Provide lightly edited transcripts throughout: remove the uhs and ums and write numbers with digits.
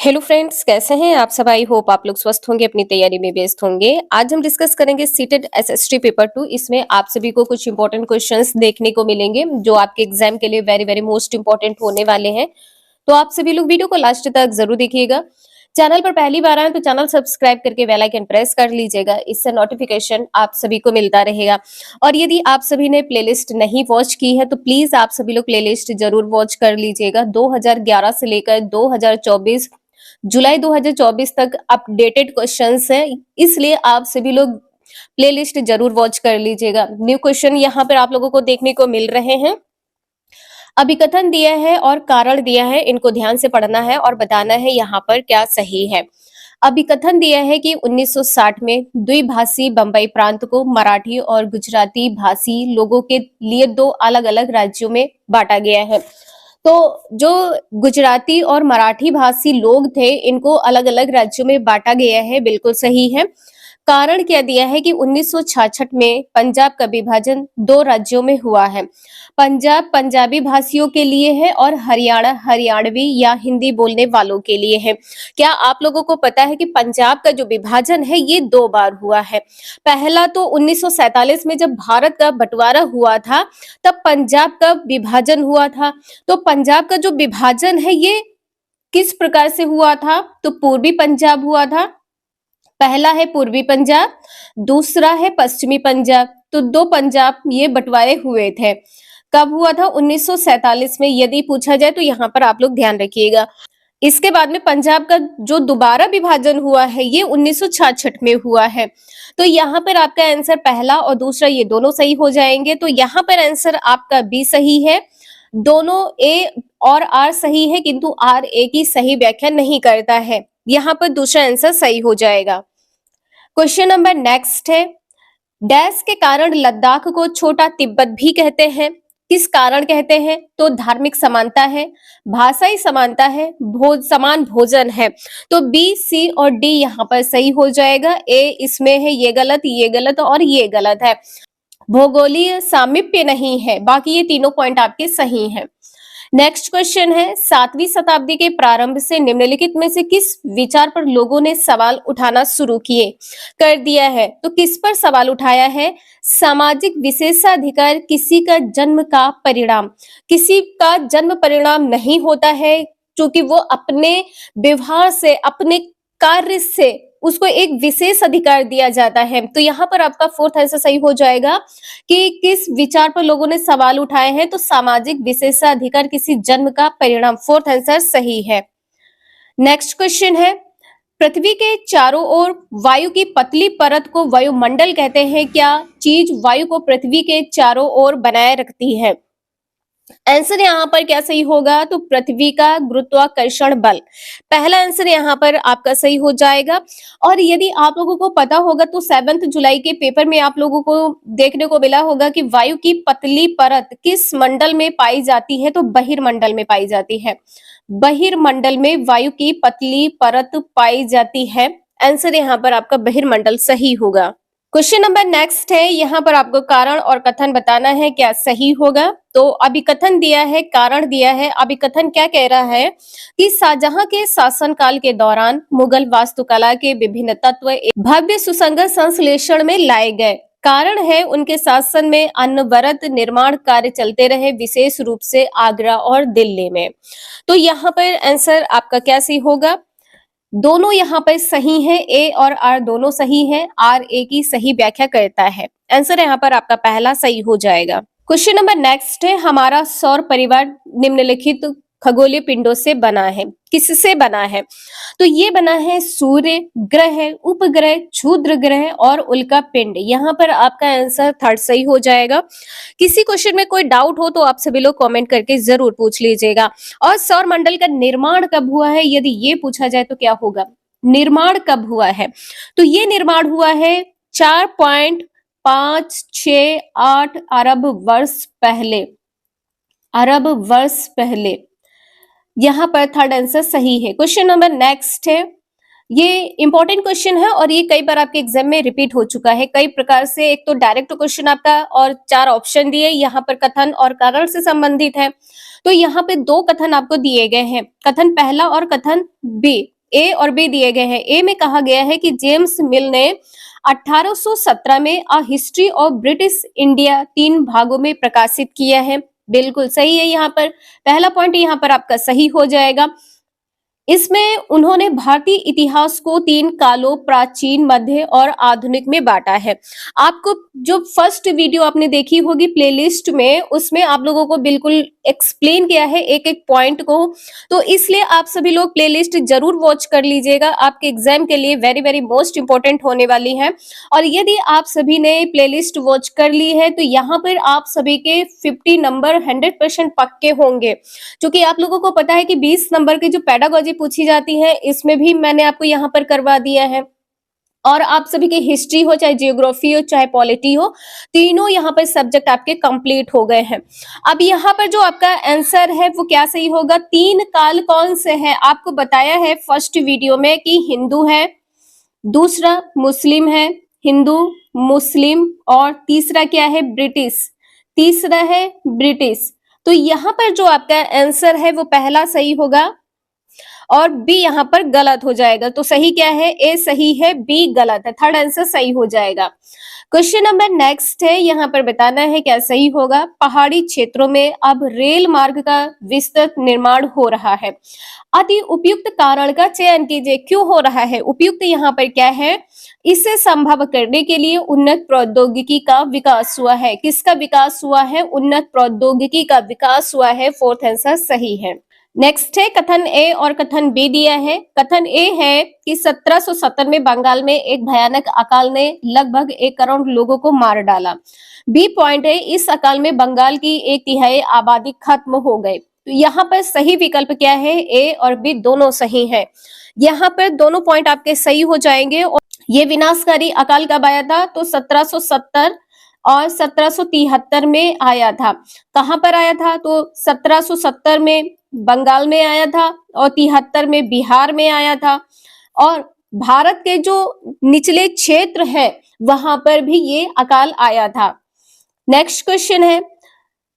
Hello friends, कैसे हैं आप सब। आई होप आप लोग स्वस्थ होंगे, अपनी तैयारी में व्यस्त होंगे। आज हम डिस्कस करेंगे सीटेट एसएसटी पेपर 2। इसमें आप सभी को कुछ इंपॉर्टेंट क्वेश्चंस देखने को मिलेंगे जो आपके एग्जाम के लिए वेरी वेरी मोस्ट इंपॉर्टेंट होने वाले हैं। तो आप सभी लोग वीडियो को लास्ट तक जरूर देखिएगा। चैनल पर पहली बार आए तो चैनल सब्सक्राइब करके बेल आइकन प्रेस कर लीजिएगा, इससे नोटिफिकेशन आप सभी को मिलता रहेगा। और यदि आप सभी ने प्लेलिस्ट नहीं वॉच की है तो प्लीज आप सभी लोग प्लेलिस्ट जरूर वॉच कर लीजिएगा। 2011 से लेकर 2024 जुलाई 2024 तक अपडेटेड क्वेश्चंस हैं, इसलिए आप सभी लोग प्लेलिस्ट जरूर वॉच कर लीजिएगा। न्यू क्वेश्चन यहाँ पर आप लोगों को देखने को मिल रहे हैं। अभिकथन दिया है और कारण दिया है, इनको ध्यान से पढ़ना है और बताना है यहाँ पर क्या सही है। अभिकथन दिया है कि 1960 में द्विभाषी बंबई प्रांत को मराठी और गुजराती भाषी लोगों के लिए दो अलग अलग राज्यों में बांटा गया है। तो जो गुजराती और मराठी भाषी लोग थे, इनको अलग अलग राज्यों में बांटा गया है, बिल्कुल सही है। कारण क्या दिया है कि 1966 में पंजाब का विभाजन दो राज्यों में हुआ है। पंजाब पंजाबी भाषियों के लिए है और हरियाणा हरियाणवी या हिंदी बोलने वालों के लिए है। क्या आप लोगों को पता है कि पंजाब का जो विभाजन है ये दो बार हुआ है। पहला तो 1947 में जब भारत का बंटवारा हुआ था, तब पंजाब का विभाजन हुआ था। तो पंजाब का जो विभाजन है ये किस प्रकार से हुआ था, तो पूर्वी पंजाब हुआ था। पहला है पूर्वी पंजाब, दूसरा है पश्चिमी पंजाब। तो दो पंजाब ये बंटवारे हुए थे। कब हुआ था? 1947 में। यदि पूछा जाए तो यहाँ पर आप लोग ध्यान रखिएगा। इसके बाद में पंजाब का जो दोबारा विभाजन हुआ है ये 1966 में हुआ है। तो यहाँ पर आपका आंसर पहला और दूसरा ये दोनों सही हो जाएंगे। तो यहाँ पर आंसर आपका बी सही है। दोनों ए और आर सही है, किंतु आर ए की सही व्याख्या नहीं करता है। यहाँ पर दूसरा आंसर सही हो जाएगा। क्वेश्चन नंबर नेक्स्ट है, डैश के कारण लद्दाख को छोटा तिब्बत भी कहते हैं। किस कारण कहते हैं? तो धार्मिक समानता है, भाषाई समानता है, समान भोजन है। तो बी, सी और डी यहाँ पर सही हो जाएगा। ए इसमें है, ये गलत और ये गलत है। भौगोलिक सामीप्य नहीं है, बाकी ये तीनों पॉइंट आपके सही हैं। नेक्स्ट क्वेश्चन है, 7वीं शताब्दी के प्रारंभ से निम्नलिखित में से किस विचार पर लोगों ने सवाल उठाना शुरू किए कर दिया है? तो किस पर सवाल उठाया है? सामाजिक विशेषाधिकार किसी का जन्म का परिणाम। किसी का जन्म परिणाम नहीं होता है, क्योंकि वो अपने व्यवहार से, अपने कार्य से उसको एक विशेष अधिकार दिया जाता है। तो यहाँ पर आपका फोर्थ आंसर सही हो जाएगा कि किस विचार पर लोगों ने सवाल उठाए हैं। तो सामाजिक विशेषाधिकार किसी जन्म का परिणाम, फोर्थ आंसर सही है। नेक्स्ट क्वेश्चन है, पृथ्वी के चारों ओर वायु की पतली परत को वायुमंडल कहते हैं। क्या चीज वायु को पृथ्वी के चारों ओर बनाए रखती है? आंसर यहाँ पर क्या सही होगा? तो पृथ्वी का गुरुत्वाकर्षण बल। पहला आंसर यहाँ पर आपका सही हो जाएगा। और यदि आप लोगों को पता होगा तो 7 जुलाई के पेपर में आप लोगों को देखने को मिला होगा कि वायु की पतली परत किस मंडल में पाई जाती है? तो बहिर्मंडल में पाई जाती है। बहिर्मंडल में वायु की पतली परत पाई जाती है। आंसर यहाँ पर आपका बहिर्मंडल सही होगा। क्वेश्चन नंबर नेक्स्ट है, यहाँ पर आपको कारण और कथन बताना है, क्या सही होगा। तो अभिकथन दिया है, कारण दिया है। अभिकथन क्या कह रहा है कि शाहजहां के शासनकाल के दौरान मुगल वास्तुकला के विभिन्न तत्व एक भव्य सुसंगत संश्लेषण में लाए गए। कारण है उनके शासन में अनवरत निर्माण कार्य चलते रहे, विशेष रूप से आगरा और दिल्ली में। तो यहाँ पर आंसर आपका क्या सही होगा? दोनों यहाँ पर सही है, ए और आर दोनों सही है। आर ए की सही व्याख्या करता है। आंसर यहाँ पर आपका पहला सही हो जाएगा। क्वेश्चन नंबर नेक्स्ट है, हमारा सौर परिवार निम्नलिखित खगोलीय पिंडों से बना है। किससे बना है? तो ये बना है सूर्य ग्रह, उपग्रह, क्षुद्र ग्रह और उल्का पिंड। यहाँ पर आपका आंसर थर्ड सही हो जाएगा। किसी क्वेश्चन में कोई डाउट हो तो आप सभी लोग कमेंट करके जरूर पूछ लीजिएगा। और सौर मंडल का निर्माण कब हुआ है, यदि ये पूछा जाए तो क्या होगा? निर्माण कब हुआ है? तो ये निर्माण हुआ है 4.568 अरब वर्ष पहले। अरब वर्ष पहले। यहाँ पर थर्ड आंसर सही है। क्वेश्चन नंबर नेक्स्ट है, ये इंपॉर्टेंट क्वेश्चन है और ये कई बार आपके एग्जाम में रिपीट हो चुका है कई प्रकार से। एक तो डायरेक्ट क्वेश्चन आपका और 4 ऑप्शन दिए, यहाँ पर कथन और कारण से संबंधित है। तो यहाँ पे 2 कथन आपको दिए गए हैं, कथन पहला और कथन बी। ए और बी दिए गए हैं। ए में कहा गया है कि जेम्स मिल ने 1817 में a history of British India 3 भागों में प्रकाशित किया है। बिल्कुल सही है, यहाँ पर पहला पॉइंट यहाँ पर आपका सही हो जाएगा। इसमें उन्होंने भारतीय इतिहास को 3 कालों प्राचीन, मध्य और आधुनिक में बांटा है। आपको जो फर्स्ट वीडियो आपने देखी होगी प्लेलिस्ट में, उसमें आप लोगों को बिल्कुल एक्सप्लेन किया है एक एक पॉइंट को, तो इसलिए आप सभी लोग प्लेलिस्ट जरूर वॉच कर लीजिएगा, आपके एग्जाम के लिए वेरी वेरी मोस्ट इंपॉर्टेंट होने वाली है। और यदि आप सभी ने प्लेलिस्ट वॉच कर ली है तो यहाँ पर आप सभी के 50 नंबर 100% पक्के होंगे, क्योंकि आप लोगों को पता है कि 20 नंबर की जो पेडागोजी पूछी जाती है इसमें भी मैंने आपको यहाँ पर करवा दिया है। और आप सभी की हिस्ट्री हो, चाहे जियोग्राफी हो, चाहे पॉलिटी हो, तीनों यहाँ पर सब्जेक्ट आपके कंप्लीट हो गए हैं। अब यहाँ पर जो आपका आंसर है वो क्या सही होगा? 3 काल कौन से हैं? आपको बताया है फर्स्ट वीडियो में कि हिंदू है, दूसरा मुस्लिम है, हिंदू मुस्लिम, और तीसरा क्या है? ब्रिटिश। तीसरा है ब्रिटिश। तो यहाँ पर जो आपका आंसर है वो पहला सही होगा और बी यहाँ पर गलत हो जाएगा। तो सही क्या है? ए सही है, बी गलत है। थर्ड आंसर सही हो जाएगा। क्वेश्चन नंबर नेक्स्ट है, यहाँ पर बताना है क्या सही होगा। पहाड़ी क्षेत्रों में अब रेल मार्ग का विस्तृत निर्माण हो रहा है। अति उपयुक्त कारण का चयन कीजिए। क्यों हो रहा है? उपयुक्त यहाँ पर क्या है? इसे संभव करने के लिए उन्नत प्रौद्योगिकी का विकास हुआ है। किसका विकास हुआ है? उन्नत प्रौद्योगिकी का विकास हुआ है। फोर्थ आंसर सही है। नेक्स्ट है कथन ए और कथन बी दिया है। कथन ए है कि 1770 में बंगाल में एक भयानक अकाल ने लगभग 1 करोड़ लोगों को मार डाला। बी पॉइंट है इस अकाल में बंगाल की 1/3 आबादी खत्म हो गई। तो यहाँ पर सही विकल्प क्या है? ए और बी दोनों सही है। यहाँ पर दोनों पॉइंट आपके सही हो जाएंगे। और ये विनाशकारी अकाल कब आया था? तो 1770 और 1773 में आया था। कहां पर आया था? तो 1770 में बंगाल में आया था और 73 में बिहार में आया था। और भारत के जो निचले क्षेत्र है वहां पर भी ये अकाल आया था। नेक्स्ट क्वेश्चन है,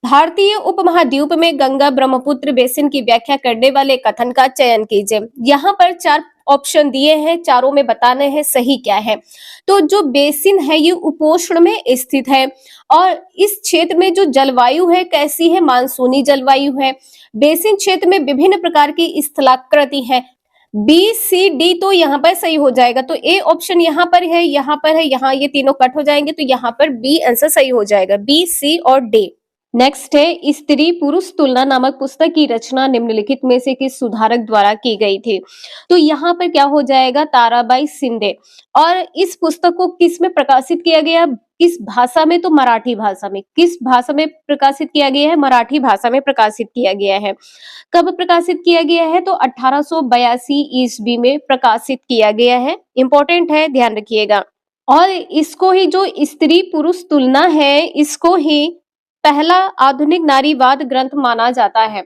भारतीय उपमहाद्वीप में गंगा ब्रह्मपुत्र बेसिन की व्याख्या करने वाले कथन का चयन कीजिए। यहाँ पर 4 ऑप्शन दिए हैं, चारों में बताने हैं सही क्या है। तो जो बेसिन है ये उपोष्ण में स्थित है और इस क्षेत्र में जो जलवायु है कैसी है? मानसूनी जलवायु है। बेसिन क्षेत्र में विभिन्न प्रकार की स्थलाकृति है। बी सी डी तो यहाँ पर सही हो जाएगा। तो ए ऑप्शन यहाँ पर है, यहाँ पर है, यहाँ ये तीनों कट हो जाएंगे, तो यहाँ पर बी आंसर सही हो जाएगा। बी, सी और डी। नेक्स्ट है, स्त्री पुरुष तुलना नामक पुस्तक की रचना निम्नलिखित में से किस सुधारक द्वारा की गई थी? तो यहाँ पर क्या हो जाएगा? ताराबाई शिंदे। और इस पुस्तक को किस में प्रकाशित किया गया? किस भाषा में? तो मराठी भाषा में। किस भाषा में प्रकाशित किया गया है? मराठी भाषा में प्रकाशित किया गया है। कब प्रकाशित किया गया है? तो 1882 ईस्वी में प्रकाशित किया गया है। इंपॉर्टेंट है, ध्यान रखिएगा। और इसको ही जो स्त्री पुरुष तुलना है, इसको ही पहला आधुनिक नारीवाद ग्रंथ माना जाता है।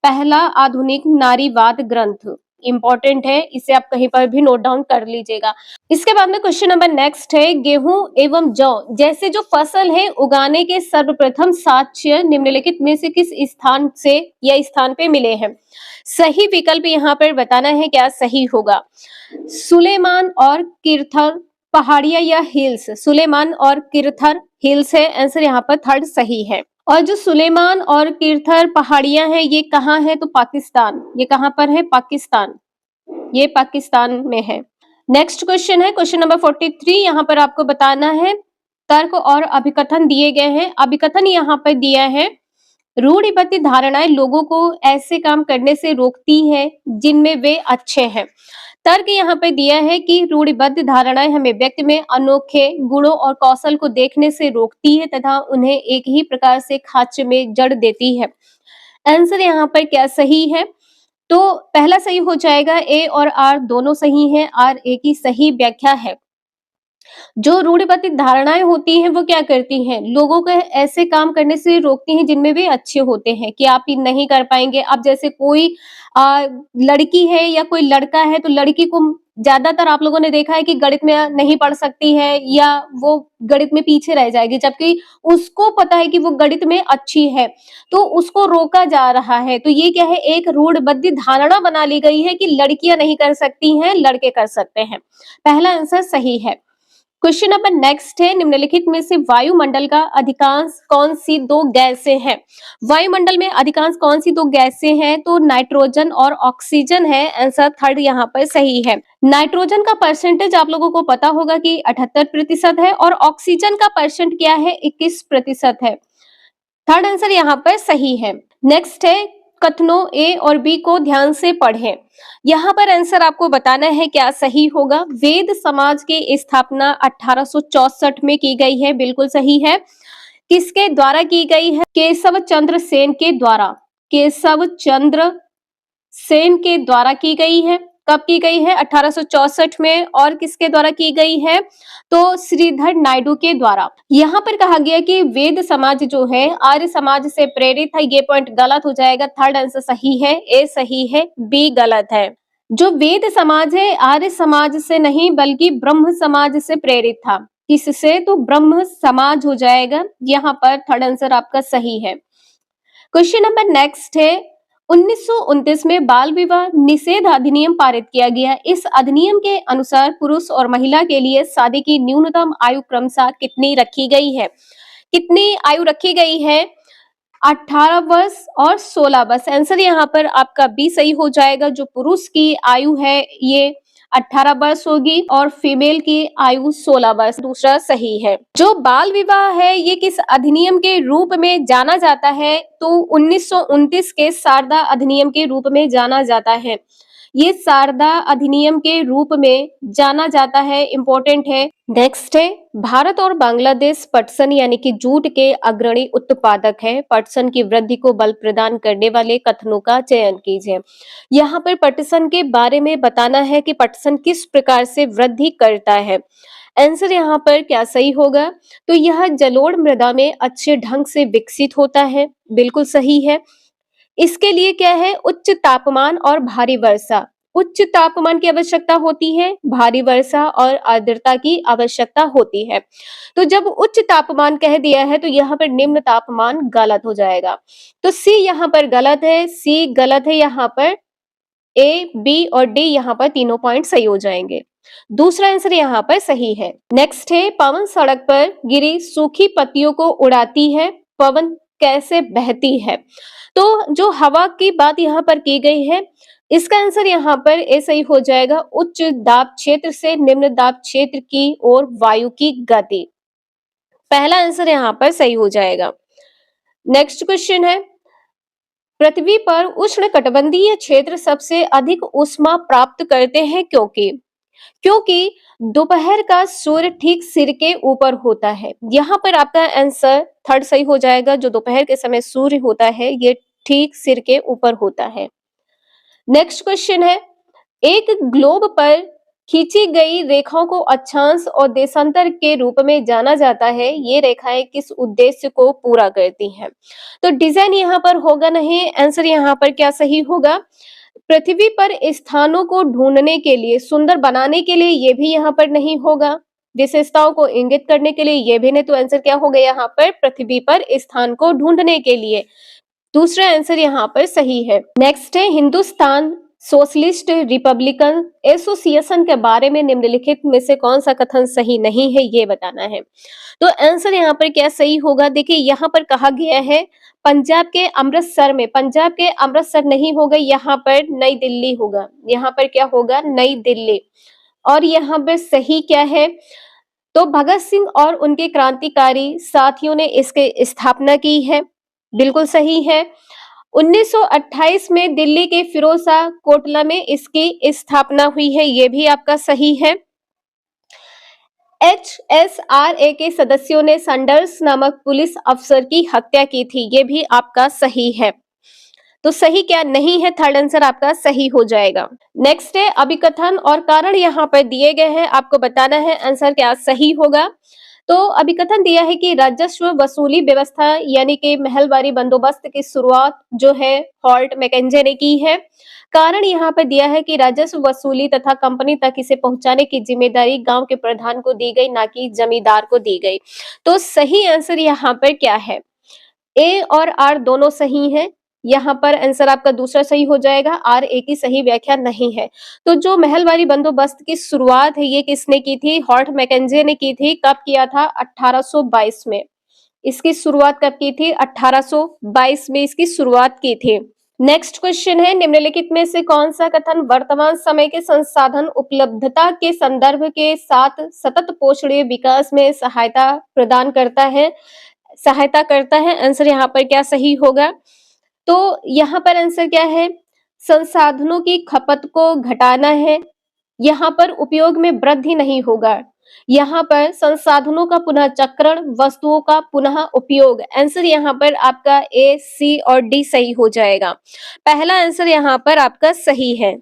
पहला आधुनिक नारीवाद ग्रंथ इंपॉर्टेंट है, इसे आप कहीं पर भी नोट डाउन कर लीजिएगा। इसके बाद में क्वेश्चन नंबर नेक्स्ट है, गेहूं एवं जौ जैसे जो फसल है उगाने के सर्वप्रथम साक्ष्य निम्नलिखित में से किस स्थान से या स्थान पे मिले हैं? सही विकल्प यहाँ पर बताना है क्या सही होगा। सुलेमान और किरथर पहाड़िया या हिल्स? सुलेमान और किरथर हिल्स है आंसर, यहाँ पर थर्ड सही है। और जो सुलेमान और किरथर पहाड़ियां हैं ये कहाँ है? तो पाकिस्तान। ये कहाँ पर है? पाकिस्तान। ये पाकिस्तान में है। नेक्स्ट क्वेश्चन है क्वेश्चन नंबर 43। यहाँ पर आपको बताना है तर्क और अभिकथन दिए गए हैं। अभिकथन यहाँ पर दिया है, रूढ़िबद्ध धारणाएं लोगों को ऐसे काम करने से रोकती है जिनमें वे अच्छे हैं। तर्क यहाँ पे दिया है कि रूढ़िबद्ध धारणाएं हमें व्यक्ति में अनोखे गुणों और कौशल को देखने से रोकती है तथा उन्हें एक ही प्रकार से खांचे में जड़ देती है। आंसर यहाँ पर क्या सही है? तो पहला सही हो जाएगा, ए और आर दोनों सही हैं। आर ए की सही व्याख्या है। जो रूढ़िवादी धारणाएं होती हैं वो क्या करती हैं, लोगों को ऐसे काम करने से रोकती हैं जिनमें वे अच्छे होते हैं कि आप ये नहीं कर पाएंगे। अब जैसे कोई लड़की है या कोई लड़का है तो लड़की को ज्यादातर आप लोगों ने देखा है कि गणित में नहीं पढ़ सकती है या वो गणित में पीछे रह जाएगी, जबकि उसको पता है कि वो गणित में अच्छी है, तो उसको रोका जा रहा है। तो ये क्या है, एक रूढ़िवादी धारणा बना ली गई है कि लड़कियां नहीं कर सकती हैं, लड़के कर सकते हैं। पहला आंसर सही है। क्वेश्चन नंबर नेक्स्ट है, निम्नलिखित में से वायुमंडल का अधिकांश कौन सी दो गैसें हैं? वायुमंडल में अधिकांश कौन सी दो गैसें हैं? तो नाइट्रोजन और ऑक्सीजन है। आंसर थर्ड यहाँ पर सही है। नाइट्रोजन का परसेंटेज आप लोगों को पता होगा कि 78% है और ऑक्सीजन का परसेंट क्या है, 21% है। थर्ड आंसर यहाँ पर सही है। नेक्स्ट है, कथनों ए और बी को ध्यान से पढ़ें। यहाँ पर आंसर आपको बताना है क्या सही होगा। वेद समाज की स्थापना 1864 में की गई है, बिल्कुल सही है। किसके द्वारा की गई है? केशव चंद्र सेन के द्वारा। केशव चंद्र सेन के द्वारा की गई है। कब की गई है? 1864 में। और किसके द्वारा की गई है? तो श्रीधर नायडू के द्वारा। यहाँ पर कहा गया कि वेद समाज जो है आर्य समाज से प्रेरित है, ये पॉइंट गलत हो जाएगा। थर्ड आंसर सही है, ए सही है, बी गलत है। जो वेद समाज है आर्य समाज से नहीं बल्कि ब्रह्म समाज से प्रेरित था। किससे? तो ब्रह्म समाज हो जाएगा। यहाँ पर थर्ड आंसर आपका सही है। क्वेश्चन नंबर नेक्स्ट है, 1929 में बाल विवाह निषेध अधिनियम पारित किया गया। इस अधिनियम के अनुसार पुरुष और महिला के लिए शादी की न्यूनतम आयु क्रमशः कितनी रखी गई है? कितनी आयु रखी गई है? 18 वर्ष और 16 वर्ष। आंसर यहाँ पर आपका बी सही हो जाएगा। जो पुरुष की आयु है ये 18 वर्ष होगी और फीमेल की आयु 16 वर्ष। दूसरा सही है। जो बाल विवाह है ये किस अधिनियम के रूप में जाना जाता है? तो 1929 के शारदा अधिनियम के रूप में जाना जाता है। ये शारदा अधिनियम के रूप में जाना जाता है, इंपॉर्टेंट है। नेक्स्ट है, भारत और बांग्लादेश पटसन यानी कि जूट के अग्रणी उत्पादक है। पटसन की वृद्धि को बल प्रदान करने वाले कथनों का चयन कीजिए। यहाँ पर पटसन के बारे में बताना है कि पटसन किस प्रकार से वृद्धि करता है। आंसर यहाँ पर क्या सही होगा? तो यह जलोढ़ मृदा में अच्छे ढंग से विकसित होता है, बिल्कुल सही है। इसके लिए क्या है? उच्च तापमान और भारी वर्षा। उच्च तापमान की आवश्यकता होती है, भारी वर्षा और आर्द्रता की आवश्यकता होती है। तो जब उच्च तापमान कह दिया है तो यहाँ पर निम्न तापमान गलत हो जाएगा। तो सी यहाँ पर गलत है, सी गलत है। यहाँ पर ए, बी और डी यहाँ पर तीनों पॉइंट सही हो जाएंगे। दूसरा आंसर यहाँ पर सही है। नेक्स्ट है, पवन सड़क पर गिरी सूखी पत्तियों को उड़ाती है। पवन कैसे बहती है? तो जो हवा की बात यहाँ पर की गई है, इसका आंसर यहाँ पर ए सही हो जाएगा। उच्च दाब क्षेत्र से निम्न दाब क्षेत्र की ओर वायु की गति। पहला आंसर यहाँ पर सही हो जाएगा। नेक्स्ट क्वेश्चन है, पृथ्वी पर उष्णकटिबंधीय क्षेत्र सबसे अधिक ऊष्मा प्राप्त करते हैं क्योंकि दोपहर का सूर्य ठीक सिर के ऊपर होता है। यहाँ पर आपका आंसर थर्ड सही हो जाएगा। जो दोपहर के समय सूर्य होता है ये ठीक सिर के ऊपर होता है। नेक्स्ट क्वेश्चन है, एक ग्लोब पर खींची गई रेखाओं को अक्षांश और देशांतर के रूप में जाना जाता है। ये रेखाएं किस उद्देश्य को पूरा करती हैं? तो डिजाइन यहाँ पर होगा नहीं। आंसर यहाँ पर क्या सही होगा? पृथ्वी पर स्थानों को ढूंढने के लिए, सुंदर बनाने के लिए, ये भी यहाँ पर नहीं होगा। विशेषताओं को इंगित करने के लिए, ये भी नहीं। तो आंसर क्या हो गया यहाँ पर? पृथ्वी पर स्थान को ढूंढने के लिए। दूसरा आंसर यहाँ पर सही है। नेक्स्ट है, हिंदुस्तान सोशलिस्ट रिपब्लिकन एसोसिएशन के बारे में निम्नलिखित में से कौन सा कथन सही नहीं है, ये बताना है। तो आंसर यहाँ पर क्या सही होगा? देखिए यहाँ पर कहा गया है पंजाब के अमृतसर में। पंजाब के अमृतसर नहीं होगा, यहाँ पर नई दिल्ली होगा। यहाँ पर क्या होगा? नई दिल्ली। और यहाँ पर सही क्या है? तो भगत सिंह और उनके क्रांतिकारी साथियों ने इसके स्थापना की है, बिल्कुल सही है। 1928 में दिल्ली के फिरोजशाह कोटला में इसकी स्थापना हुई है, ये भी आपका सही है। HSRA के सदस्यों ने सैंडर्स नामक पुलिस अफसर की हत्या की थी, ये भी आपका सही है। तो सही क्या नहीं है, थर्ड आंसर आपका सही हो जाएगा। नेक्स्ट है अभिकथन और कारण यहाँ पर दिए गए हैं, आपको बताना है आंसर क्या सही होगा। तो अभिकथन दिया है कि राजस्व वसूली व्यवस्था यानी कि महलबारी बंदोबस्त की शुरुआत जो है हॉल्ट मैकेंजे ने की है। कारण यहाँ पर दिया है कि राजस्व वसूली तथा कंपनी तक इसे पहुंचाने की जिम्मेदारी गांव के प्रधान को दी गई, ना कि जमींदार को दी गई। तो सही आंसर यहाँ पर क्या है, ए और आर दोनों सही हैं। यहाँ पर आंसर आपका दूसरा सही हो जाएगा, आर ए की सही व्याख्या नहीं है। तो जो महलवारी बंदोबस्त की शुरुआत है ये किसने की थी, हॉल्ट मैकेंजे ने की थी। कब किया था, 1822 में। इसकी शुरुआत कब की थी, 1822 में इसकी शुरुआत की थी। नेक्स्ट क्वेश्चन है, निम्नलिखित में से कौन सा कथन वर्तमान समय के संसाधन उपलब्धता के संदर्भ के साथ सतत पोषणीय विकास में सहायता करता है। आंसर यहाँ पर क्या सही होगा, तो यहाँ पर आंसर क्या है, संसाधनों की खपत को घटाना है, यहाँ पर उपयोग में वृद्धि नहीं होगा, यहाँ पर संसाधनों का पुनः चक्रण, वस्तुओं का पुनः उपयोग। आंसर यहाँ पर आपका ए, सी और डी सही हो जाएगा। पहला आंसर यहाँ पर आपका सही है।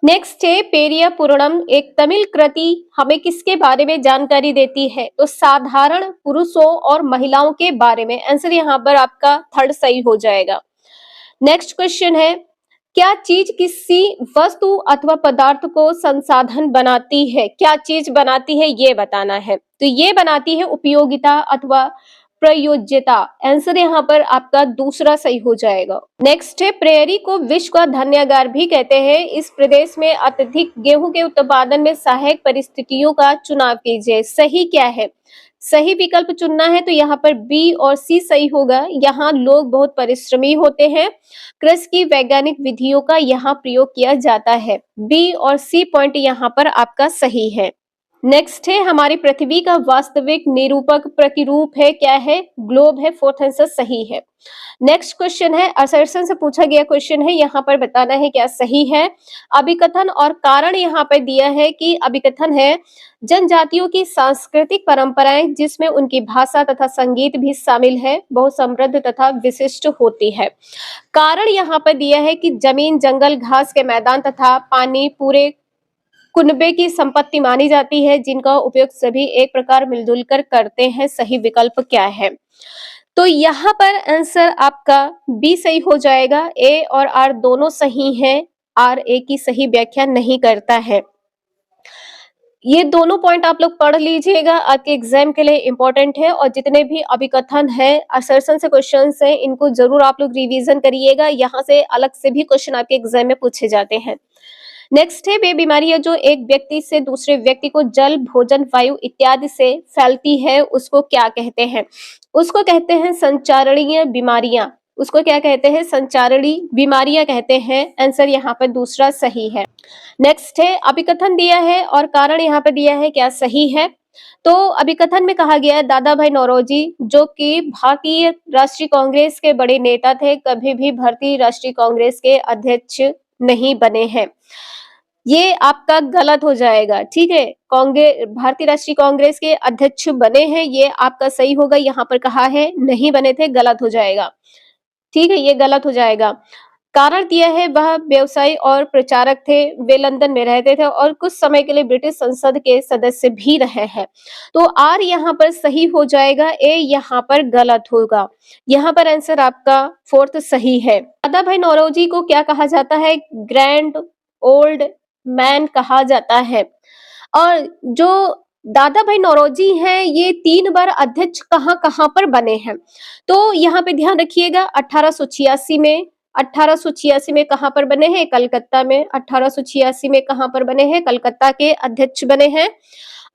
नेक्स्ट है पेरिया पुराणम, एक तमिल कृति हमें किसके बारे में जानकारी देती है, तो साधारण पुरुषों और महिलाओं के बारे में। आंसर यहाँ पर आपका थर्ड सही हो जाएगा। नेक्स्ट क्वेश्चन है, क्या चीज किसी वस्तु अथवा पदार्थ को संसाधन बनाती है, क्या चीज बनाती है ये बताना है। तो ये बनाती है उपयोगिता अथवा प्रयोज्यता। आंसर यहाँ पर आपका दूसरा सही हो जाएगा। नेक्स्ट है प्रेयरी को विश्व का धान्यागार भी कहते हैं। इस प्रदेश में अत्यधिक गेहूं के उत्पादन में सहायक परिस्थितियों का चुनाव कीजिए। सही क्या है, सही विकल्प चुनना है तो यहाँ पर बी और सी सही होगा। यहाँ लोग बहुत परिश्रमी होते हैं, कृषि की वैज्ञानिक विधियों का यहाँ प्रयोग किया जाता है। बी और सी पॉइंट यहाँ पर आपका सही है। नेक्स्ट है हमारी पृथ्वी का वास्तविक निरूपक प्रतिरूप है, क्या है, ग्लोब है। फोर्थ आंसर सही है। नेक्स्ट क्वेश्चन है असर्शन से पूछा गया क्वेश्चन है, यहाँ पर बताना है क्या सही है। अभिकथन और कारण यहाँ पर दिया है कि अभिकथन है जनजातियों की सांस्कृतिक परंपराएं जिसमें उनकी भाषा तथा संगीत भी शामिल है बहुत समृद्ध तथा विशिष्ट होती है। कारण यहाँ पर दिया है कि जमीन, जंगल, घास के मैदान तथा पानी पूरे कुनबे की संपत्ति मानी जाती है जिनका उपयोग सभी एक प्रकार मिलजुल कर करते हैं। सही विकल्प क्या है, तो यहाँ पर आंसर आपका बी सही हो जाएगा। ए और आर दोनों सही हैं, आर ए की सही व्याख्या नहीं करता है। ये दोनों पॉइंट आप लोग पढ़ लीजिएगा, आपके एग्जाम के लिए इंपॉर्टेंट है। और जितने भी अभिकथन है, असर्शन से क्वेश्चंस हैं, इनको जरूर आप लोग रिवीजन करिएगा। यहाँ से अलग से भी क्वेश्चन आपके एग्जाम में पूछे जाते हैं। नेक्स्ट है वे बीमारियां जो एक व्यक्ति से दूसरे व्यक्ति को जल, भोजन, वायु इत्यादि से फैलती है उसको क्या कहते हैं, उसको कहते हैं संचारणीय बीमारियां। उसको क्या कहते हैं, संचारणीय बीमारियां कहते हैं। आंसर यहाँ पर दूसरा सही है। नेक्स्ट है अभिकथन दिया है और कारण यहाँ पे दिया है, क्या सही है। तो अभिकथन में कहा गया है दादा भाई नौरोजी जो कि भारतीय राष्ट्रीय कांग्रेस के बड़े नेता थे, कभी भी भारतीय राष्ट्रीय कांग्रेस के अध्यक्ष नहीं बने हैं। ये आपका गलत हो जाएगा, ठीक है। कांग्रेस, भारतीय राष्ट्रीय कांग्रेस के अध्यक्ष बने हैं, ये आपका सही होगा। यहाँ पर कहा है नहीं बने थे, गलत हो जाएगा, ठीक है, ये गलत हो जाएगा। कारण दिया है वह व्यवसायी और प्रचारक थे, वे लंदन में रहते थे और कुछ समय के लिए ब्रिटिश संसद के सदस्य भी रहे हैं। तो आर यहाँ पर सही हो जाएगा, ए यहाँ पर गलत होगा। यहाँ पर आंसर आपका फोर्थ सही है। दादा भाई नौरोजी को क्या कहा जाता है, ग्रैंड ओल्ड मैन कहा जाता है। और जो दादा भाई नौरोजी हैं ये 3 बार अध्यक्ष कहाँ कहाँ पर बने हैं, तो यहाँ पे ध्यान रखिएगा। 1886 में, 1886 में कहाँ पर बने हैं, कलकत्ता में। 1886 में कहाँ पर बने हैं, कलकत्ता के अध्यक्ष बने हैं।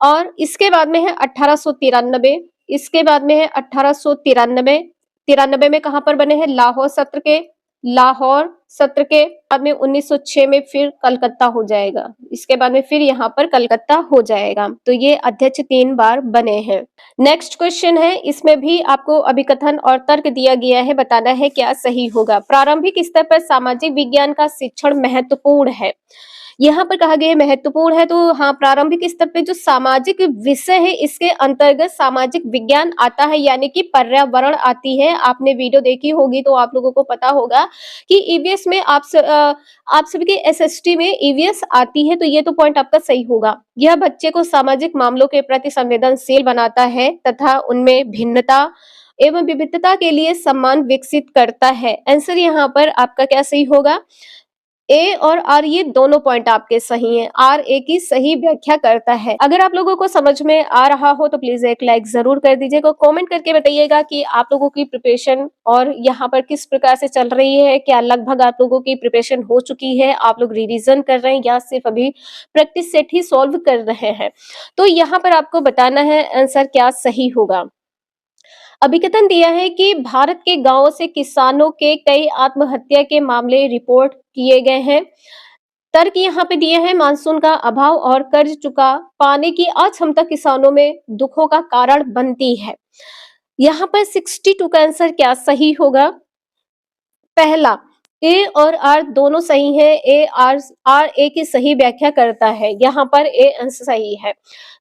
और इसके बाद में है 1893, इसके बाद में है 1893, 93 में कहाँ पर बने हैं, लाहौर सत्र के, लाहौर सत्र के बाद में 1906 में फिर कलकत्ता हो जाएगा। इसके बाद में फिर यहाँ पर कलकत्ता हो जाएगा। तो ये अध्यक्ष 3 बार बने हैं। नेक्स्ट क्वेश्चन है, इसमें भी आपको अभिकथन और तर्क दिया गया है, बताना है क्या सही होगा। प्रारंभिक स्तर पर सामाजिक विज्ञान का शिक्षण महत्वपूर्ण है। यहाँ पर कहा गया है महत्वपूर्ण है, तो हाँ, प्रारंभिक स्तर पे जो सामाजिक विषय है इसके अंतर्गत सामाजिक विज्ञान आता है, यानी कि पर्यावरण आती है। आपने वीडियो देखी होगी तो आप लोगों को पता होगा कि ईवीएस में आप सभी के एसएसटी में ईवीएस आती है, तो ये तो पॉइंट आपका सही होगा। यह बच्चे को सामाजिक मामलों के प्रति संवेदनशील बनाता है तथा उनमें भिन्नता एवं विविधता के लिए सम्मान विकसित करता है। आंसर यहाँ पर आपका क्या सही होगा? ए और आर, ये दोनों पॉइंट आपके सही हैं। आर ए की सही व्याख्या करता है। अगर आप लोगों को समझ में आ रहा हो तो प्लीज एक लाइक जरूर कर दीजिएगा। कमेंट करके बताइएगा कि आप लोगों की प्रिपरेशन और यहाँ पर किस प्रकार से चल रही है। क्या लगभग आप लोगों की प्रिपरेशन हो चुकी है, आप लोग रिवीजन कर रहे हैं या सिर्फ अभी प्रैक्टिस सेट ही सॉल्व कर रहे हैं? तो यहाँ पर आपको बताना है आंसर क्या सही होगा। अभिकथन दिया है कि भारत के गांवों से किसानों के कई आत्महत्या के मामले रिपोर्ट किए गए हैं। तर्क यहाँ पे दिए हैं मानसून का अभाव और कर्ज चुका पाने की अक्षमता किसानों में दुखों का कारण बनती है। यहाँ पर 62 का आंसर क्या सही होगा? पहला, ए और आर दोनों सही है। आर ए की सही व्याख्या करता है, यहाँ पर ए आंसर सही है।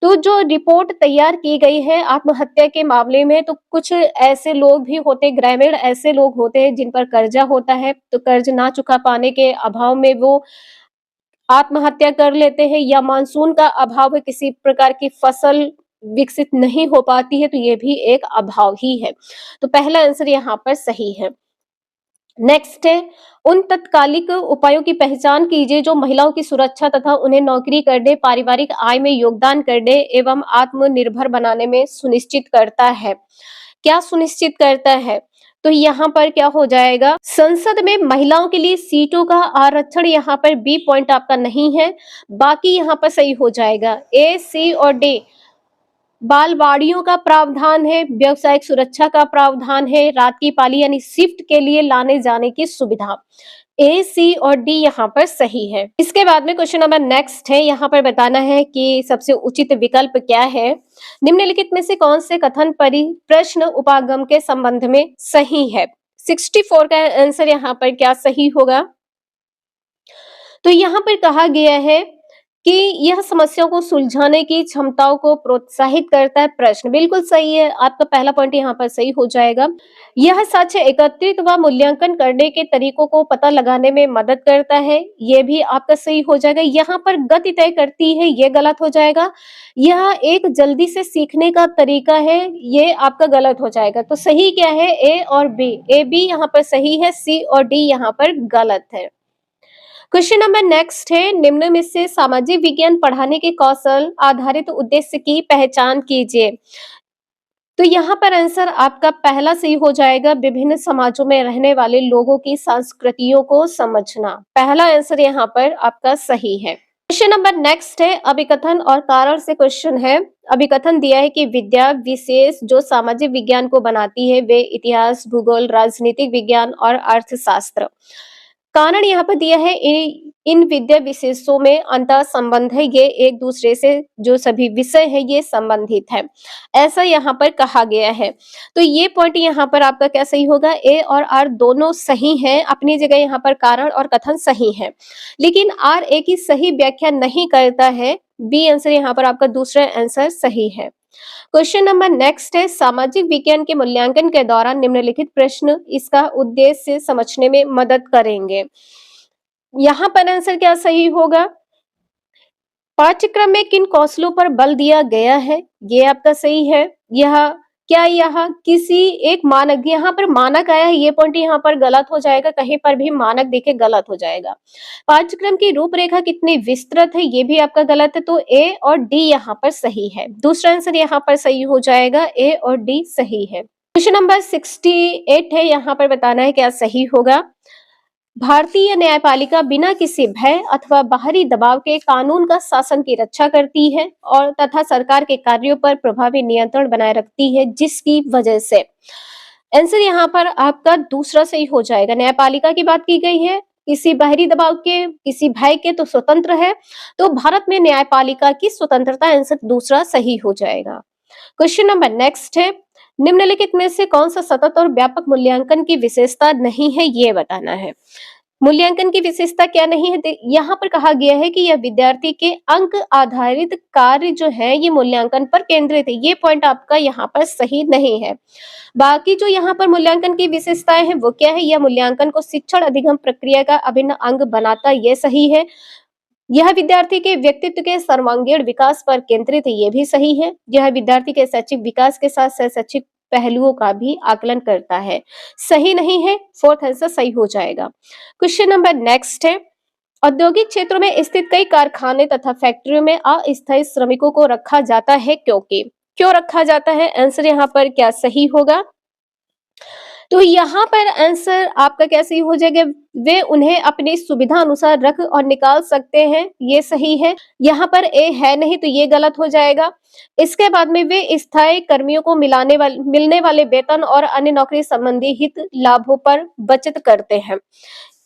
तो जो रिपोर्ट तैयार की गई है आत्महत्या के मामले में, तो कुछ ऐसे लोग भी होते, ग्रामीण ऐसे लोग होते हैं जिन पर कर्जा होता है, तो कर्ज ना चुका पाने के अभाव में वो आत्महत्या कर लेते हैं, या मानसून का अभाव है, किसी प्रकार की फसल विकसित नहीं हो पाती है, तो ये भी एक अभाव ही है। तो पहला आंसर यहाँ पर सही है। नेक्स्ट है, उन तत्कालिक उपायों की पहचान कीजिए जो महिलाओं की सुरक्षा तथा उन्हें नौकरी करने, पारिवारिक आय में योगदान करने एवं आत्मनिर्भर बनाने में सुनिश्चित करता है। क्या सुनिश्चित करता है? तो यहाँ पर क्या हो जाएगा? संसद में महिलाओं के लिए सीटों का आरक्षण, यहाँ पर बी पॉइंट आपका नहीं है, बाकी यहाँ पर सही हो जाएगा। ए, सी और डी, बालवाड़ियों का प्रावधान है, व्यवसायिक सुरक्षा का प्रावधान है, रात की पाली यानी शिफ्ट के लिए लाने जाने की सुविधा। ए, सी और डी यहाँ पर सही है। इसके बाद में क्वेश्चन नंबर नेक्स्ट है, यहाँ पर बताना है कि सबसे उचित विकल्प क्या है। निम्नलिखित में से कौन से कथन प्रश्न उपागम के संबंध में सही है? 64 का आंसर यहाँ पर क्या सही होगा? तो यहाँ पर कहा गया है कि यह समस्याओं को सुलझाने की क्षमताओं को प्रोत्साहित करता है। प्रश्न बिल्कुल सही है, आपका पहला पॉइंट यहाँ पर सही हो जाएगा। यह सच एकत्रित व मूल्यांकन करने के तरीकों को पता लगाने में मदद करता है, ये भी आपका सही हो जाएगा। यहाँ पर गति तय करती है, ये गलत हो जाएगा। यह एक जल्दी से सीखने का तरीका है, ये आपका गलत हो जाएगा। तो सही क्या है? ए और बी। ए बी यहाँ पर सही है, सी और डी यहाँ पर गलत है। क्वेश्चन नंबर नेक्स्ट है, निम्न में से सामाजिक विज्ञान पढ़ाने के कौशल आधारित उद्देश्य की पहचान कीजिए। तो यहाँ पर आंसर आपका पहला सही हो जाएगा, विभिन्न समाजों में रहने वाले लोगों की संस्कृतियों को समझना। पहला आंसर यहाँ पर आपका सही है। क्वेश्चन नंबर नेक्स्ट है, अभिकथन और कारण से क्वेश्चन है। अभिकथन दिया है कि विद्या विशेष जो सामाजिक विज्ञान को बनाती है वे इतिहास, भूगोल, राजनीतिक विज्ञान और अर्थशास्त्र। कारण यहाँ पर दिया है इन विद्या विशेषों में अंतर संबंध है, ये एक दूसरे से जो सभी विषय है ये संबंधित है, ऐसा यहाँ पर कहा गया है। तो ये पॉइंट यहाँ पर आपका क्या सही होगा? ए और आर दोनों सही हैं, अपनी जगह यहाँ पर कारण और कथन सही है, लेकिन आर ए की सही व्याख्या नहीं करता है। बी आंसर यहाँ पर आपका दूसरा आंसर सही है। क्वेश्चन नंबर नेक्स्ट है, सामाजिक विज्ञान के मूल्यांकन के दौरान निम्नलिखित प्रश्न इसका उद्देश्य समझने में मदद करेंगे। यहाँ पर आंसर क्या सही होगा? पाठ्यक्रम में किन कौशलों पर बल दिया गया है? ये आपका सही है। यह किसी एक मानक, यहाँ पर मानक आया है, ये पॉइंट यहाँ पर गलत हो जाएगा, कहीं पर भी मानक देखे गलत हो जाएगा। पाठ्यक्रम की रूपरेखा कितनी विस्तृत है, ये भी आपका गलत है, तो ए और डी यहाँ पर सही है। दूसरा आंसर यहाँ पर सही हो जाएगा, ए और डी सही है। क्वेश्चन नंबर 68 है, यहाँ पर बताना है क्या सही होगा। भारतीय न्यायपालिका बिना किसी भय अथवा बाहरी दबाव के कानून का शासन की रक्षा करती है और तथा सरकार के कार्यों पर प्रभावी नियंत्रण बनाए रखती है, जिसकी वजह से आंसर यहाँ पर आपका दूसरा सही हो जाएगा। न्यायपालिका की बात की गई है, किसी बाहरी दबाव के, किसी भय के, तो स्वतंत्र है, तो भारत में न्यायपालिका की स्वतंत्रता, आंसर दूसरा सही हो जाएगा। क्वेश्चन नंबर नेक्स्ट है, निम्नलिखित में से कौन सा सतत और व्यापक मूल्यांकन की विशेषता नहीं है, ये बताना है। मूल्यांकन की विशेषता क्या नहीं है? यहाँ पर कहा गया है कि यह विद्यार्थी के अंक आधारित कार्य जो है ये मूल्यांकन पर केंद्रित है। ये पॉइंट आपका यहाँ पर सही नहीं है। बाकी जो यहाँ पर मूल्यांकन की विशेषताएं हैं वो क्या है? यह मूल्यांकन को शिक्षण अधिगम प्रक्रिया का अभिन्न अंग बनाता, ये सही है। यह विद्यार्थी के व्यक्तित्व के सर्वांगीण विकास पर केंद्रित है, ये भी सही है। यह विद्यार्थी के शैक्षिक विकास के साथ शैक्षिक पहलुओं का भी आकलन करता है, सही नहीं है। फोर्थ आंसर सही हो जाएगा। क्वेश्चन नंबर नेक्स्ट है, औद्योगिक क्षेत्रों में स्थित कई कारखाने तथा फैक्ट्रियों में अस्थायी श्रमिकों को रखा जाता है, क्योंकि क्यों रखा जाता है? आंसर यहाँ पर क्या सही होगा? तो यहाँ पर आंसर आपका क्या सही हो जाएगा? वे उन्हें अपनी सुविधा अनुसार रख और निकाल सकते हैं, ये सही है। यहाँ पर ए है नहीं तो ये गलत हो जाएगा। इसके बाद में वे स्थायी कर्मियों को मिलने वाले वेतन और अन्य नौकरी संबंधी हित लाभों पर बचत करते हैं,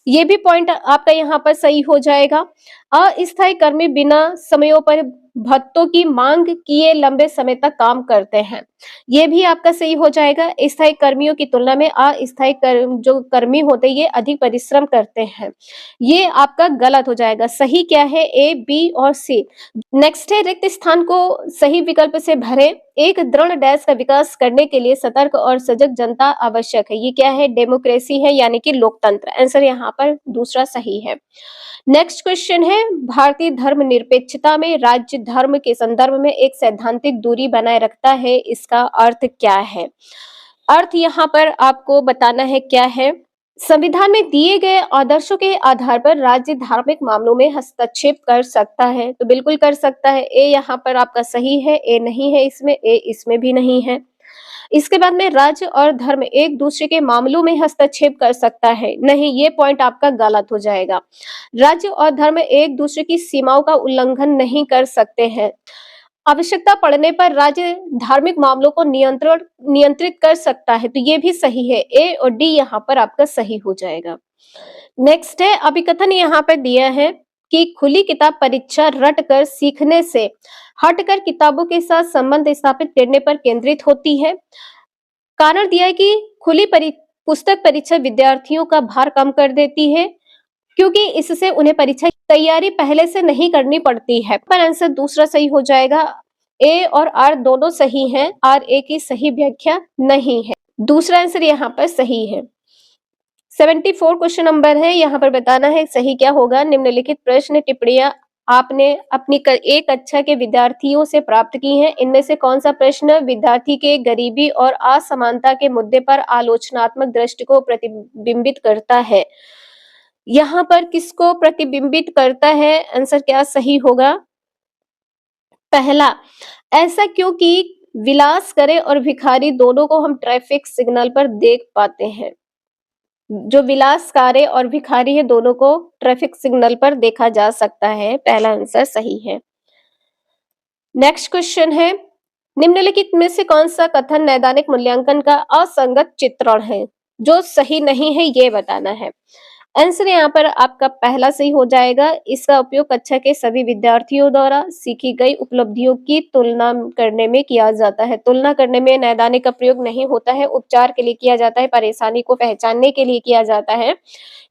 ये भी पॉइंट आपका यहाँ पर सही हो जाएगा। अस्थायी कर्मी बिना समयों पर भत्तों की मांग किए लंबे समय तक काम करते हैं, ये भी आपका सही हो जाएगा। स्थायी कर्मियों की तुलना में अस्थायी जो कर्मी होते हैं ये अधिक परिश्रम करते हैं, ये आपका गलत हो जाएगा। सही क्या है? ए, बी और सी। नेक्स्ट है, रिक्त स्थान को सही विकल्प से भरे। एक दृढ़ डैश का विकास करने के लिए सतर्क और सजग जनता आवश्यक है, ये क्या है? डेमोक्रेसी है, यानी कि लोकतंत्र। आंसर यहाँ पर दूसरा सही है। नेक्स्ट क्वेश्चन है, भारतीय धर्मनिरपेक्षता में राज्य धर्म के संदर्भ में एक सैद्धांतिक दूरी बनाए रखता है, इसका अर्थ क्या है? अर्थ यहाँ पर आपको बताना है क्या है। संविधान में दिए गए आदर्शों के आधार पर राज्य धार्मिक मामलों में हस्तक्षेप कर सकता है, तो बिल्कुल कर सकता है। ए यहाँ पर आपका सही है, ए नहीं है इसमें, ए इसमें भी नहीं है। इसके बाद में राज्य और धर्म एक दूसरे के मामलों में हस्तक्षेप कर सकता है, नहीं, ये पॉइंट आपका गलत हो जाएगा। राज्य और धर्म एक दूसरे की सीमाओं का उल्लंघन नहीं कर सकते हैं। आवश्यकता पड़ने पर राज्य धार्मिक मामलों को नियंत्रित कर सकता है, तो ये भी सही है। ए और डी यहाँ पर आपका सही हो जाएगा। नेक्स्ट है, अभिकथन यहाँ पर दिया है कि खुली किताब परीक्षा रट कर सीखने से हटकर किताबों के साथ संबंध स्थापित करने पर केंद्रित होती है। कारण दिया है कि पुस्तक परीक्षा विद्यार्थियों का भार कम कर देती है, क्योंकि इससे उन्हें परीक्षा की तैयारी पहले से नहीं करनी पड़ती है। पर आंसर दूसरा सही हो जाएगा। ए और आर दोनों सही हैं, आर ए की सही व्याख्या नहीं है, दूसरा आंसर यहाँ पर सही है। 74 क्वेश्चन नंबर है, यहाँ पर बताना है सही क्या होगा। निम्नलिखित प्रश्न टिप्पणियां आपने अपनी एक कक्षा के विद्यार्थियों से प्राप्त की हैं, इनमें से कौन सा प्रश्न विद्यार्थी के गरीबी और असमानता के मुद्दे पर आलोचनात्मक दृष्टि को प्रतिबिंबित करता है? यहाँ पर किसको प्रतिबिंबित करता है? आंसर क्या सही होगा? पहला, ऐसा क्योंकि विलास करे और भिखारी दोनों को हम ट्रैफिक सिग्नल पर देख पाते हैं। जो विलासकारी और भिखारी है दोनों को ट्रैफिक सिग्नल पर देखा जा सकता है, पहला आंसर सही है। नेक्स्ट क्वेश्चन है, निम्नलिखित में से कौन सा कथन नैदानिक मूल्यांकन का असंगत चित्रण है? जो सही नहीं है ये बताना है। आंसर यहाँ पर आपका पहला सही हो जाएगा। इसका उपयोग कक्षा के सभी विद्यार्थियों द्वारा सीखी गई उपलब्धियों की तुलना करने में किया जाता है। तुलना करने में नैदानिक का प्रयोग नहीं होता है, उपचार के लिए किया जाता है, परेशानी को पहचानने के लिए किया जाता है।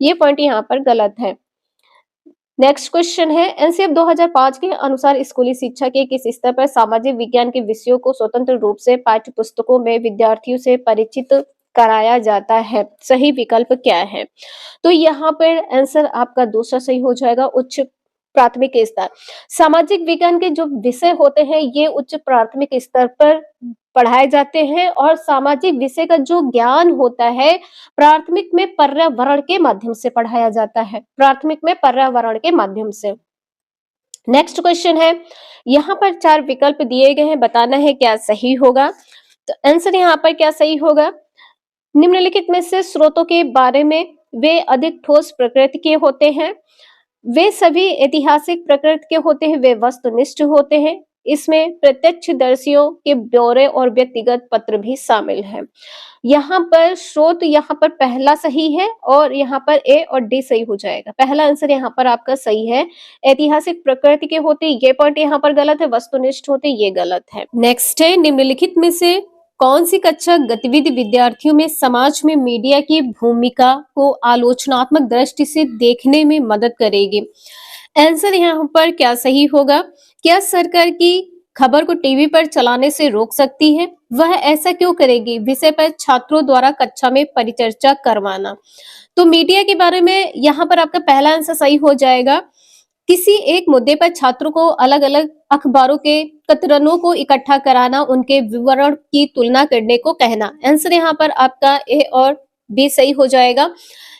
ये पॉइंट यहाँ पर गलत है। नेक्स्ट क्वेश्चन है, एनसीएफ 2005 के अनुसार स्कूली शिक्षा के किस स्तर पर सामाजिक विज्ञान के विषयों को स्वतंत्र रूप से पाठ्य पुस्तकों में विद्यार्थियों से परिचित कराया जाता है? सही विकल्प क्या है? तो यहाँ पर आंसर आपका दूसरा सही हो जाएगा, उच्च प्राथमिक स्तर। सामाजिक विज्ञान के जो विषय होते हैं ये उच्च प्राथमिक स्तर पर पढ़ाए जाते हैं, और सामाजिक विषय का जो ज्ञान होता है प्राथमिक में पर्यावरण के माध्यम से पढ़ाया जाता है, प्राथमिक में पर्यावरण के माध्यम से। नेक्स्ट क्वेश्चन है, यहाँ पर 4 विकल्प दिए गए हैं, बताना है क्या सही होगा। तो आंसर यहाँ पर क्या सही होगा। निम्नलिखित में से स्रोतों के बारे में, वे अधिक ठोस प्रकृति के होते हैं, वे सभी ऐतिहासिक प्रकृति के होते हैं, वे वस्तुनिष्ठ होते हैं, इसमें प्रत्यक्षदर्शियों के ब्यौरे और व्यक्तिगत पत्र भी शामिल हैं। यहाँ पर स्रोत यहाँ पर पहला सही है, और यहाँ पर ए और डी सही हो जाएगा। पहला आंसर यहाँ पर आपका सही है, ऐतिहासिक प्रकृति के होते, ये पॉइंट यहाँ पर गलत है, वस्तुनिष्ठ होते, ये गलत है। नेक्स्ट है, निम्नलिखित में से कौन सी कक्षा गतिविधि विद्यार्थियों में समाज में मीडिया की भूमिका को आलोचनात्मक दृष्टि से देखने में मदद करेगी? आंसर यहाँ पर क्या सही होगा? क्या सरकार की खबर को टीवी पर चलाने से रोक सकती है? वह ऐसा क्यों करेगी? विषय पर छात्रों द्वारा कक्षा में परिचर्चा करवाना। तो मीडिया के बारे में यहाँ पर आपका पहला आंसर सही हो जाएगा। किसी एक मुद्दे पर छात्रों को अलग-अलग अखबारों के कतरनों को इकट्ठा कराना, उनके विवरण की तुलना करने को कहना। आंसर यहाँ पर आपका ए और बी सही हो जाएगा।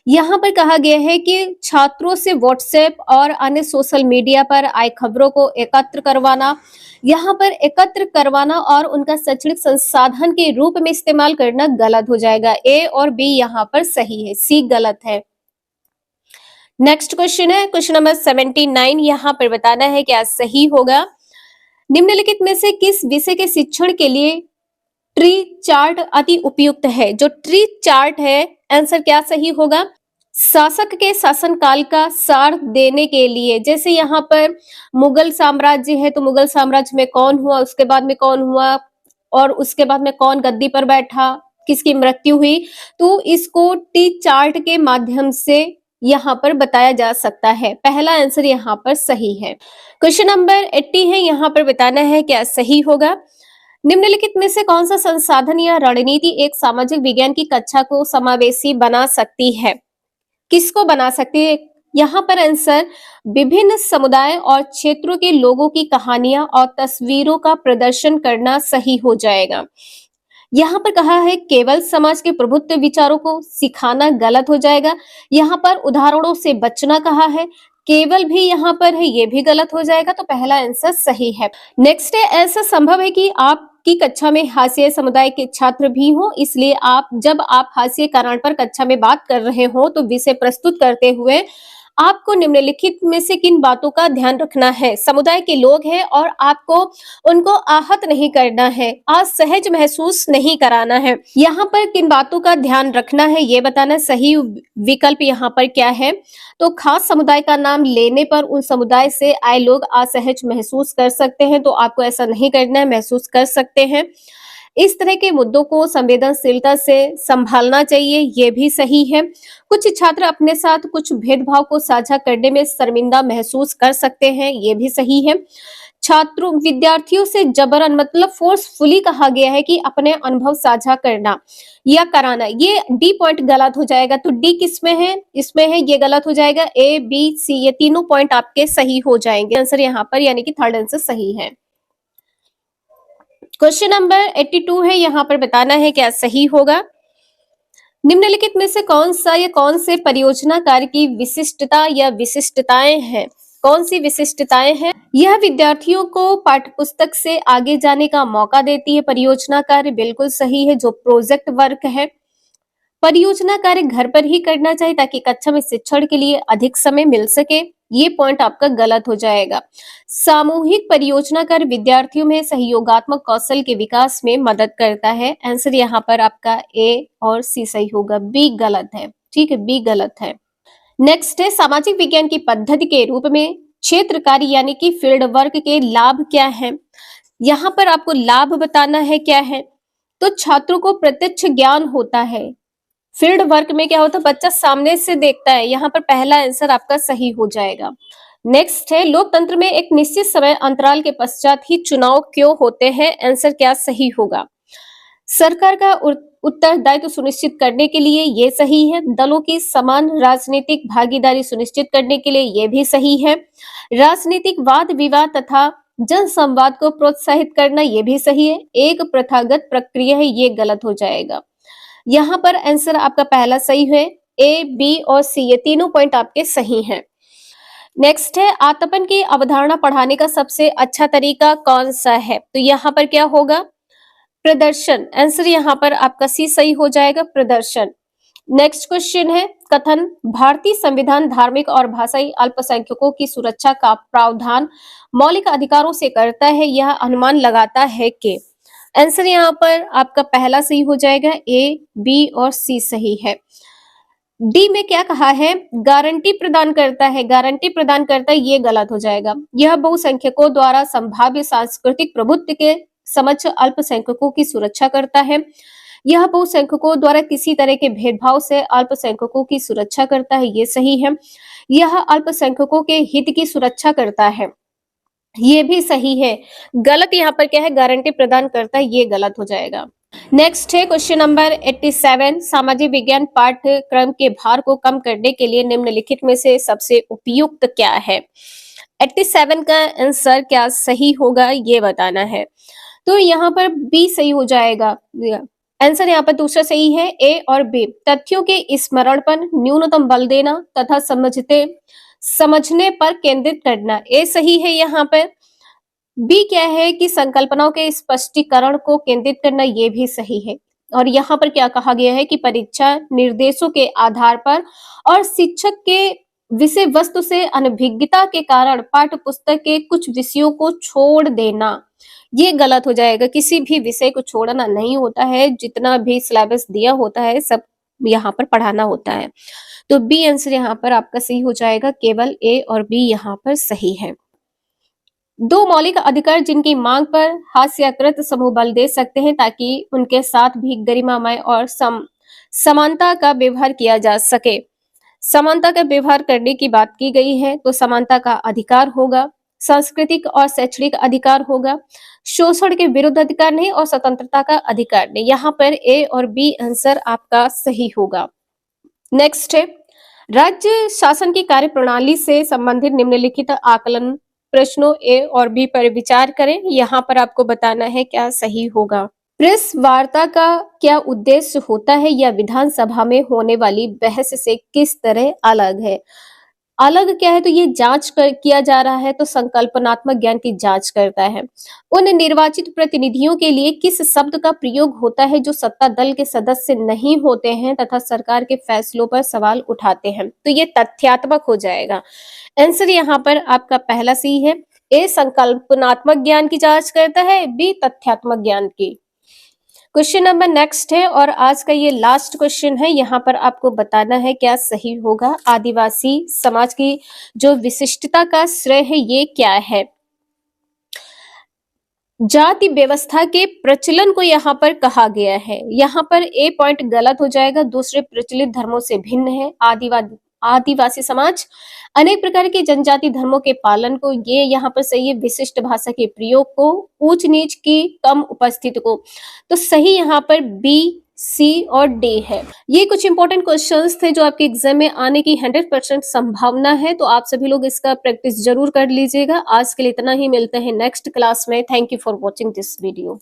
यहाँ पर कहा गया है कि छात्रों से व्हाट्सएप और अन्य सोशल मीडिया पर आई खबरों को एकत्र करवाना, यहाँ पर एकत्र करवाना और उनका शैक्षणिक संसाधन के रूप में इस्तेमाल करना गलत हो जाएगा। ए और बी यहाँ पर सही है, सी गलत है। नेक्स्ट क्वेश्चन है क्वेश्चन नंबर 79। यहाँ पर बताना है क्या सही होगा? निम्नलिखित में से किस विषय के शिक्षण के लिए ट्री चार्ट अति उपयुक्त है? जो ट्री चार्ट है, आंसर क्या सही होगा? शासक के शासनकाल का सार देने के लिए, जैसे यहाँ पर मुगल साम्राज्य है तो मुगल साम्राज्य में कौन हुआ, उसके बाद में कौन हुआ और उसके बाद में कौन गद्दी पर बैठा, किसकी मृत्यु हुई, तो इसको टी चार्ट के माध्यम से यहाँ पर बताया जा सकता है। पहला आंसर यहाँ पर सही है। क्वेश्चन नंबर 80 है, यहाँ पर बताना है क्या सही होगा? निम्नलिखित में से कौन सा संसाधन या रणनीति एक सामाजिक विज्ञान की कक्षा को समावेशी बना सकती है? किसको बना सकती है? यहाँ पर आंसर विभिन्न समुदाय और क्षेत्रों के लोगों की कहानियां और तस्वीरों का प्रदर्शन करना सही हो जाएगा। यहाँ पर कहा है केवल समाज के प्रभुत्व विचारों को सिखाना गलत हो जाएगा। यहाँ पर उदाहरणों से बचना कहा है, केवल भी यहाँ पर है, ये भी गलत हो जाएगा। तो पहला आंसर सही है। नेक्स्ट है, ऐसा संभव है कि आपकी कक्षा में हाशिए समुदाय के छात्र भी हो, इसलिए जब आप हाशिए कारण पर कक्षा में बात कर रहे हो तो विषय प्रस्तुत करते हुए आपको निम्नलिखित में से किन बातों का ध्यान रखना है? समुदाय के लोग हैं और आपको उनको आहत नहीं करना है, असहज महसूस नहीं कराना है। यहाँ पर किन बातों का ध्यान रखना है ये बताना। सही विकल्प यहाँ पर क्या है? तो खास समुदाय का नाम लेने पर उन समुदाय से आए लोग असहज महसूस कर सकते हैं, तो आपको ऐसा नहीं करना है, महसूस कर सकते हैं। इस तरह के मुद्दों को संवेदनशीलता से संभालना चाहिए, ये भी सही है। कुछ छात्र अपने साथ कुछ भेदभाव को साझा करने में शर्मिंदा महसूस कर सकते हैं, ये भी सही है। छात्रों विद्यार्थियों से जबरन मतलब फोर्सफुली कहा गया है कि अपने अनुभव साझा करना या कराना, ये डी पॉइंट गलत हो जाएगा। तो डी किसमें है? इसमें है, ये गलत हो जाएगा। ए बी सी ये तीनों पॉइंट आपके सही हो जाएंगे। आंसर यहाँ पर यानी कि थर्ड आंसर सही है। क्वेश्चन नंबर 82 है, यहाँ पर बताना है क्या सही होगा? निम्नलिखित में से कौन सा या कौन से परियोजना कार्य की विशिष्टता या विशिष्टताएं हैं? कौन सी विशिष्टताएं हैं? यह विद्यार्थियों को पाठ्यपुस्तक से आगे जाने का मौका देती है। परियोजना कार्य बिल्कुल सही है, जो प्रोजेक्ट वर्क है। परियोजना कार्य घर पर ही करना चाहिए ताकि कक्षा में शिक्षण के लिए अधिक समय मिल सके, ये पॉइंट आपका गलत हो जाएगा। सामूहिक परियोजना कार्य विद्यार्थियों में सहयोगात्मक कौशल के विकास में मदद करता है। आंसर यहाँ पर आपका ए और सी सही होगा, बी गलत है। ठीक है, बी गलत है। नेक्स्ट है, सामाजिक विज्ञान की पद्धति के रूप में क्षेत्र कार्य यानी कि फील्ड वर्क के लाभ क्या है? यहाँ पर आपको लाभ बताना है क्या है? तो छात्रों को प्रत्यक्ष ज्ञान होता है। फील्ड वर्क में क्या होता है? बच्चा सामने से देखता है। यहाँ पर पहला आंसर आपका सही हो जाएगा। नेक्स्ट है, लोकतंत्र में एक निश्चित समय अंतराल के पश्चात ही चुनाव क्यों होते हैं? आंसर क्या सही होगा? सरकार का उत्तरदायित्व सुनिश्चित करने के लिए, ये सही है। दलों की समान राजनीतिक भागीदारी सुनिश्चित करने के लिए, ये भी सही है। राजनीतिक वाद विवाद तथा जन संवाद को प्रोत्साहित करना, ये भी सही है। एक प्रथागत प्रक्रिया है, ये गलत हो जाएगा। यहाँ पर आंसर आपका पहला सही है। ए बी और सी ये तीनों पॉइंट आपके सही हैं। नेक्स्ट है, आतपन की अवधारणा पढ़ाने का सबसे अच्छा तरीका कौन सा है? तो यहाँ पर क्या होगा? प्रदर्शन। आंसर यहाँ पर आपका सी सही हो जाएगा, प्रदर्शन। नेक्स्ट क्वेश्चन है, कथन भारतीय संविधान धार्मिक और भाषाई अल्पसंख्यकों की सुरक्षा का प्रावधान मौलिक अधिकारों से करता है, यह अनुमान लगाता है कि। आंसर यहाँ पर आपका पहला सही हो जाएगा, ए बी और सी सही है। डी में क्या कहा है? गारंटी प्रदान करता है, गारंटी प्रदान करता है, ये गलत हो जाएगा। यह बहुसंख्यकों द्वारा संभाव्य सांस्कृतिक प्रभुत्व के समझ अल्पसंख्यकों की सुरक्षा करता है। यह बहुसंख्यकों द्वारा किसी तरह के भेदभाव से अल्पसंख्यकों की सुरक्षा करता है, ये सही है। यह अल्पसंख्यकों के हित की सुरक्षा करता है, ये भी सही है। गलत यहाँ पर क्या है, गारंटी प्रदान करता है, ये गलत हो जाएगा। नेक्स्ट है क्वेश्चन नंबर 87, सामाजिक विज्ञान पाठ्यक्रम के भार को कम करने के लिए निम्नलिखित में से सबसे उपयुक्त क्या है। 87 का आंसर क्या सही होगा, ये बताना है। तो यहाँ पर बी सही हो जाएगा। आंसर यहाँ पर दूसरा सही है, ए और बी। तथ्यों के स्मरण पर न्यूनतम बल देना तथा समझने पर केंद्रित करना, ए सही है यहाँ पर। बी क्या है कि संकल्पनाओं के स्पष्टीकरण को केंद्रित करना, ये भी सही है। और यहाँ पर क्या कहा गया है कि परीक्षा निर्देशों के आधार पर और शिक्षक के विषय वस्तु से अनभिज्ञता के कारण पाठ्य पुस्तक के कुछ विषयों को छोड़ देना, ये गलत हो जाएगा। किसी भी विषय को छोड़ना नहीं होता है, जितना भी सिलेबस दिया होता है सब यहाँ पर पढ़ाना होता है। तो बी आंसर यहाँ पर आपका सही हो जाएगा, केवल ए और बी यहाँ पर सही है। दो मौलिक अधिकार जिनकी मांग पर हास्याकृत समूह बल दे सकते हैं ताकि उनके साथ भी गरिमामय और समानता का व्यवहार किया जा सके। समानता का व्यवहार करने की बात की गई है, तो समानता का अधिकार होगा, सांस्कृतिक और शैक्षणिक अधिकार होगा, शोषण के विरुद्ध अधिकार नहीं और स्वतंत्रता का अधिकार नहीं। यहाँ पर ए और बी आंसर आपका सही होगा। नेक्स्ट है, राज्य शासन की कार्य प्रणाली से संबंधित निम्नलिखित आकलन प्रश्नों ए और बी पर विचार करें। यहाँ पर आपको बताना है क्या सही होगा। प्रेस वार्ता का क्या उद्देश्य होता है, या विधानसभा में होने वाली बहस से किस तरह अलग है। अलग क्या है, तो ये किया जा रहा है, तो संकल्पनात्मक ज्ञान की जांच करता है। उन निर्वाचित प्रतिनिधियों के लिए किस शब्द का प्रयोग होता है जो सत्ता दल के सदस्य नहीं होते हैं तथा सरकार के फैसलों पर सवाल उठाते हैं, तो ये तथ्यात्मक हो जाएगा। आंसर यहाँ पर आपका पहला सही है। ए संकल्पनात्मक ज्ञान की जांच करता है, बी तथ्यात्मक ज्ञान की। क्वेश्चन नंबर नेक्स्ट है और आज का ये लास्ट क्वेश्चन है। यहाँ पर आपको बताना है क्या सही होगा। आदिवासी समाज की जो विशिष्टता का श्रेय है ये क्या है। जाति व्यवस्था के प्रचलन को यहाँ पर कहा गया है। यहाँ पर ए पॉइंट गलत हो जाएगा, दूसरे प्रचलित धर्मों से भिन्न है। आदिवासी समाज अनेक प्रकार के जनजाति धर्मों के पालन को, ये यहाँ पर सही है। विशिष्ट भाषा के प्रयोग को, ऊंच नीच की कम उपस्थिति को, तो सही यहाँ पर बी, सी और डी है। ये कुछ इंपॉर्टेंट क्वेश्चंस थे जो आपके एग्जाम में आने की 100% संभावना है, तो आप सभी लोग इसका प्रैक्टिस जरूर कर लीजिएगा। आज के लिए इतना ही, मिलते हैं नेक्स्ट क्लास में। Thank you for watching this video.